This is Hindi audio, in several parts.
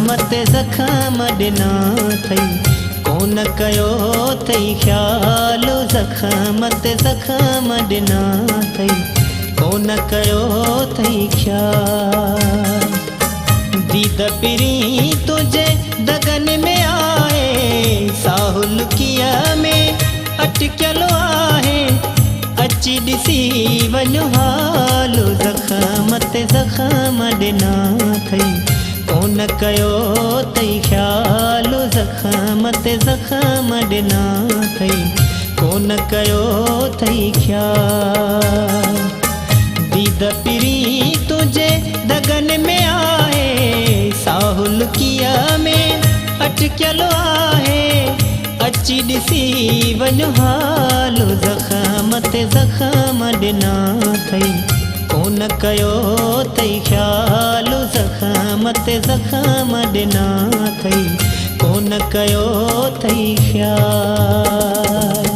ते ज़ख़म ॾिना अथई कोन कयो अथई ख़्याल ज़ख़म ते ज़ख़म ॾिना अथई कोन कयो अथई ख़्याल दीद पिरी तुझे दगन में आहे साहुल किया में अटकियल आहे अची ॾिसी वञ हाल ज़ख़म ते ज़ख़म ॾिना अथई कोन कयो अथई ख़्याल ज़ख़म ते ज़ख़म ॾिना अथई कोन कयो अथई ख़्याल दीद पिरी तुझे दगन में आहे साहुल किया में अटकियल आहे अची ॾिसी वञ हाल ज़ख़म ते ज़ख़म ॾिना अथई कोन कयो अथई ख़्याल ज़ख़म ते ज़ख़म ॾिना अथई कोन कयो अथई ख़्याल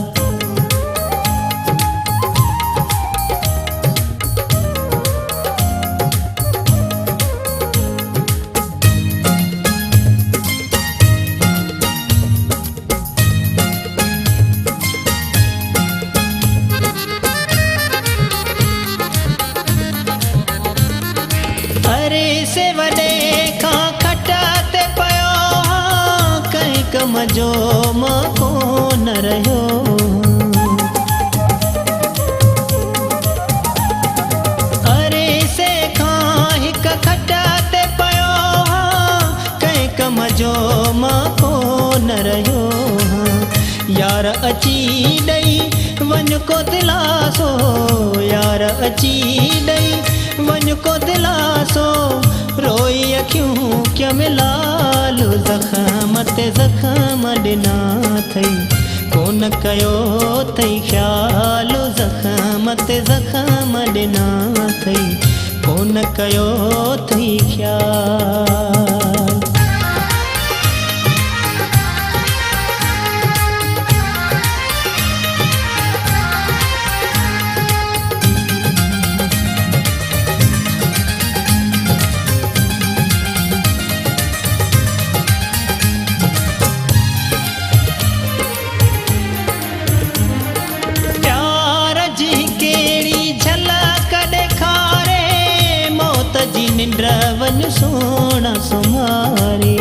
से वॾे खां खटाते पियो कंहिं कम जो मौक़ो न रहियो अरे से खां हिकु खटाते पियो कंहिं कम जो मौक़ो न रहियो यार अची ॾेई वञ को दिलासो यार अची ॾेई वञ को दिलासो रोई अखियूं क्या मिलाल ज़ख़म ते ज़ख़म ॾिना अथई कोन कयो अथई ख़्याल ज़ख़म ते ज़ख़म ॾिना अथई कोन कयो अथई ख़्याल निंड वञ सोना सुमारे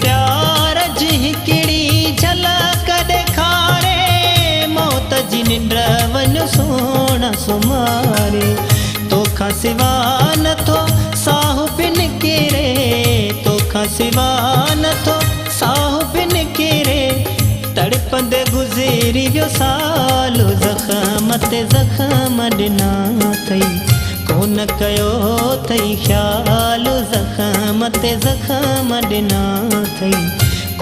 प्यार जी हिकिड़ी झलक ॾेखारे मौत जी निंड वञ सोना सुमारे तोखां सिवा नथो साहु पिन किरे तोखां सिवा नथो साहु पिन किरे तड़पंदे गुज़री वियो साल ज़ख़म ते ज़ख़म ॾिना अथई कोन कयो अथई ख़्याल ज़ख़म ते ज़ख़म ॾिना अथई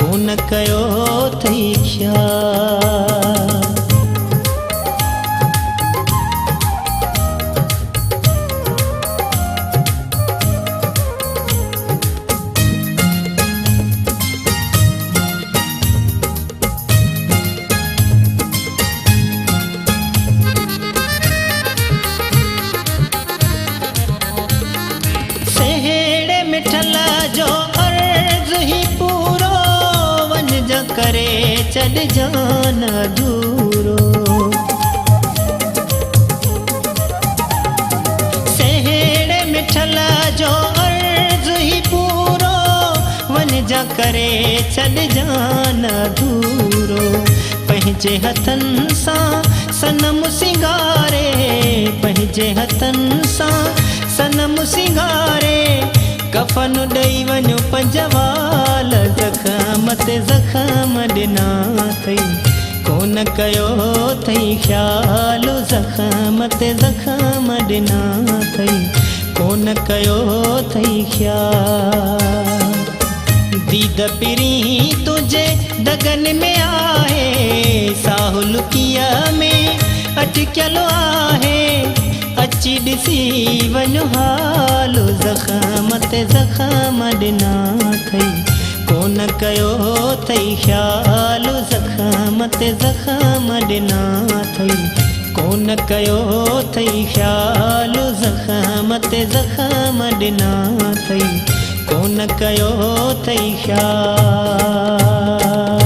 कोन कयो अथई ख़्याल जो अर्ज़ ही पूरो वञ जा करे छॾ जान अधूरो सेहड़े मिठल जो अर्ज़ ही पूरो वञ जा करे छॾ जान अधूरो पंहिंजे हथनि सां सनम सिंगारे पंहिंजे हथनि सां सनम सिंगारे कफन ॾेई वञो पंजवाल ज़ख़म ते ज़ख़म ॾिना अथई कोन कयो अथई ख़्याल ज़ख़म ते ज़ख़म ॾिना अथई कोन कयो अथई ख़्याल दीद पिरी तुझे दगन में आहे साहुल किया में अटकियल आहे अची ॾिसी वञ हाल ज़ख़म ते ज़ख़म ॾिना अथई कोन कयो अथई ख़्याल ज़ख़म ते ज़ख़म ॾिना अथई कोन कयो अथई ख़्याल ज़ख़म ते ज़ख़म ॾिना अथई कोन कयो अथई ख़्याल